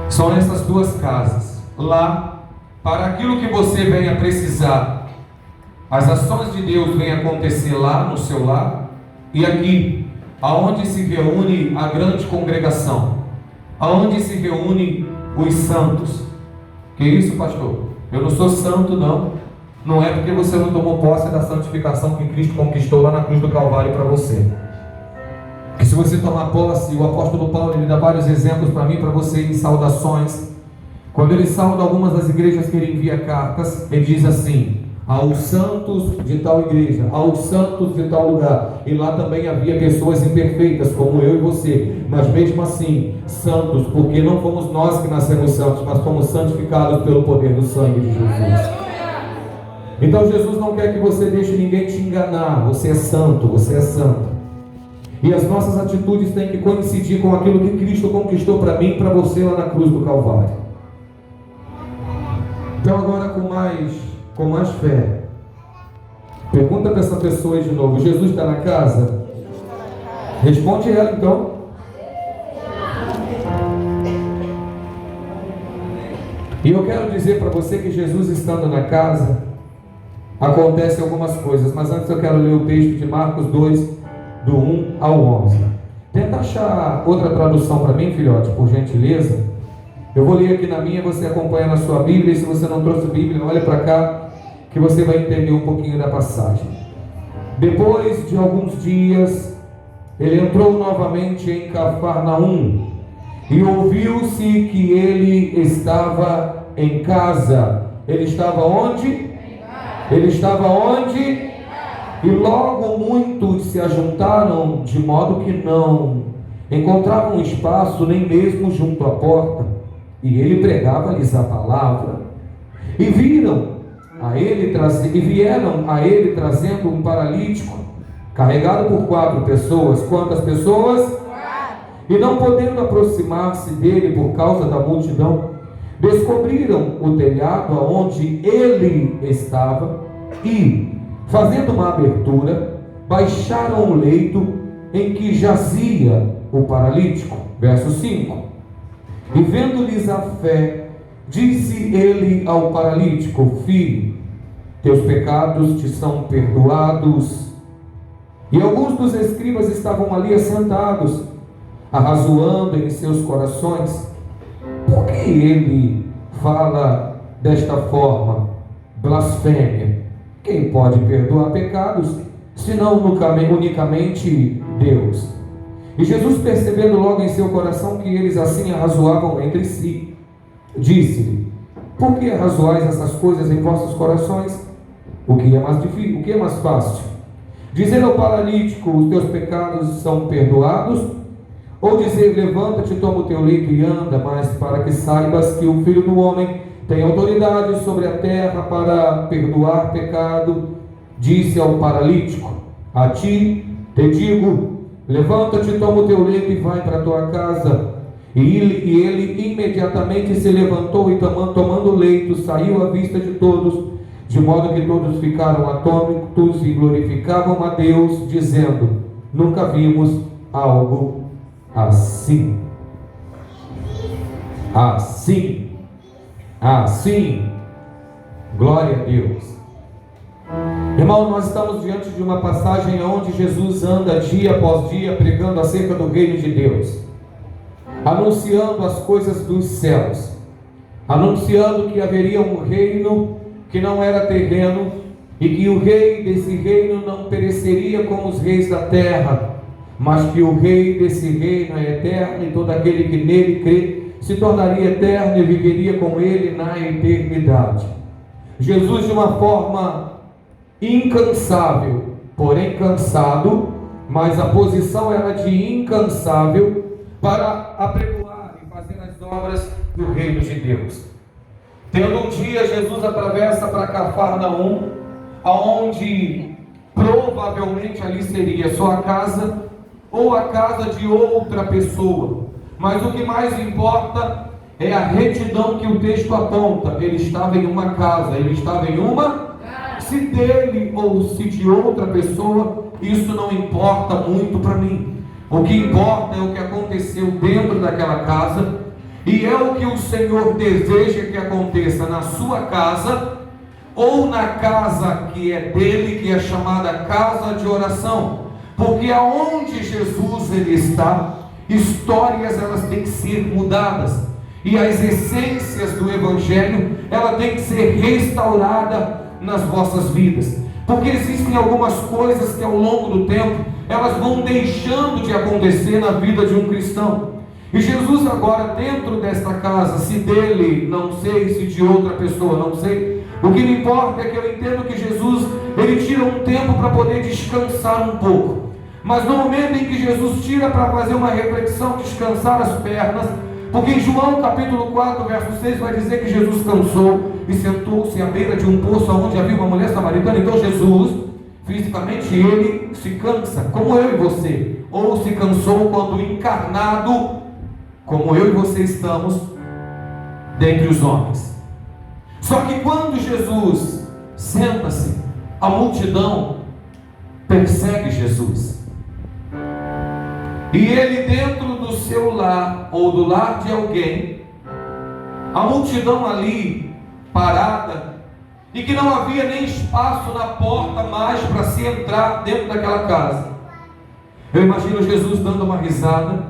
São essas duas casas. Lá, para aquilo que você venha precisar, as ações de Deus vêm acontecer lá no seu lar, e aqui, aonde se reúne a grande congregação, aonde se reúne os santos. Que isso, pastor? Eu não sou santo, não. Não é porque você não tomou posse da santificação que Cristo conquistou lá na cruz do Calvário para você. Que se você tomar posse, o apóstolo Paulo, ele dá vários exemplos para mim, para você, em saudações. Quando ele sauda algumas das igrejas que ele envia cartas, ele diz assim: aos santos de tal igreja, aos santos de tal lugar. E lá também havia pessoas imperfeitas, como eu e você, mas mesmo assim, santos, porque não fomos nós que nascemos santos, mas fomos santificados pelo poder do sangue de Jesus. Então Jesus não quer que você deixe ninguém te enganar. Você é santo, você é santo. E as nossas atitudes têm que coincidir com aquilo que Cristo conquistou para mim e para você lá na cruz do Calvário. Então agora com mais fé, pergunta para essa pessoa aí de novo: Jesus está na casa? Responde ela então. E eu quero dizer para você que Jesus estando na casa, acontecem algumas coisas. Mas antes eu quero ler o texto de Marcos 2, do 1 ao 11. Tenta achar outra tradução para mim, filhote, por gentileza. Eu vou ler aqui na minha, você acompanha na sua Bíblia. E se você não trouxe Bíblia, olha para cá, que você vai entender um pouquinho da passagem. Depois de alguns dias, ele entrou novamente em Cafarnaum, e ouviu-se que ele estava em casa. Ele estava onde? Ele estava onde? E logo muitos se ajuntaram, de modo que não encontravam espaço nem mesmo junto à porta. E ele pregava-lhes a palavra. E vieram a ele trazendo um paralítico, carregado por 4 pessoas. Quantas pessoas? E não podendo aproximar-se dele por causa da multidão, descobriram o telhado aonde ele estava e, fazendo uma abertura, baixaram o leito em que jazia o paralítico. Verso 5. E vendo-lhes a fé, disse ele ao paralítico: filho, teus pecados te são perdoados. E alguns dos escribas estavam ali assentados, arrazoando em seus corações: por que ele fala desta forma? Blasfêmia. Quem pode perdoar pecados, senão unicamente Deus? E Jesus, percebendo logo em seu coração que eles assim arrazoavam entre si, disse-lhe: por que arrazoais essas coisas em vossos corações? O que é mais difícil? O que é mais fácil? Dizer ao paralítico: os teus pecados são perdoados? Ou dizer: levanta-te, toma o teu leito e anda? Mas para que saibas que o Filho do Homem tem autoridade sobre a terra para perdoar pecado, disse ao paralítico: a ti te digo, levanta-te, toma o teu leito e vai para a tua casa. E ele imediatamente se levantou e, tomando o leito, saiu à vista de todos, de modo que todos ficaram atônitos e glorificavam a Deus, dizendo: nunca vimos algo assim. Assim. Glória a Deus. Irmão, nós estamos diante de uma passagem onde Jesus anda dia após dia pregando acerca do reino de Deus, anunciando as coisas dos céus, anunciando que haveria um reino que não era terreno, e que o rei desse reino não pereceria como os reis da terra, mas que o rei desse reino é eterno, e todo aquele que nele crê se tornaria eterno e viveria com ele na eternidade. Jesus, de uma forma incansável, porém cansado, mas a posição era de incansável, para apregoar e fazer as obras do reino de Deus. Tendo um dia, Jesus atravessa para Cafarnaum, aonde provavelmente ali seria sua casa ou a casa de outra pessoa. Mas o que mais importa é a retidão que o texto aponta. Ele estava em uma casa, ele estava em uma. Se dele ou se de outra pessoa, isso não importa muito para mim. O que importa é o que aconteceu dentro daquela casa, E é o que o Senhor deseja que aconteça na sua casa, ou na casa que é dele, que é chamada casa de oração. Porque aonde Jesus ele está, histórias elas têm que ser mudadas. E as essências do Evangelho, ela tem que ser restaurada nas vossas vidas. Porque existem algumas coisas que ao longo do tempo, elas vão deixando de acontecer na vida de um cristão. E Jesus agora dentro desta casa, se dele, não sei, se de outra pessoa, não sei, o que me importa é que eu entendo que Jesus, ele tira um tempo para poder descansar um pouco. Mas no momento em que Jesus tira para fazer uma reflexão, descansar as pernas, porque em João capítulo 4, verso 6 vai dizer que Jesus cansou e sentou-se à beira de um poço onde havia uma mulher samaritana. Então Jesus, fisicamente ele se cansa, como eu e você, ou se cansou quando encarnado, como eu e você estamos dentre os homens. Só que quando Jesus senta-se, a multidão persegue Jesus. E ele dentro do seu lar, ou do lar de alguém, a multidão ali, parada, e que não havia nem espaço na porta mais para se entrar dentro daquela casa. Eu imagino Jesus dando uma risada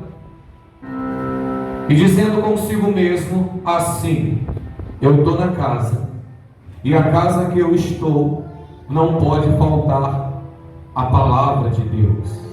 e dizendo consigo mesmo assim: eu estou na casa, e a casa que eu estou não pode faltar a palavra de Deus.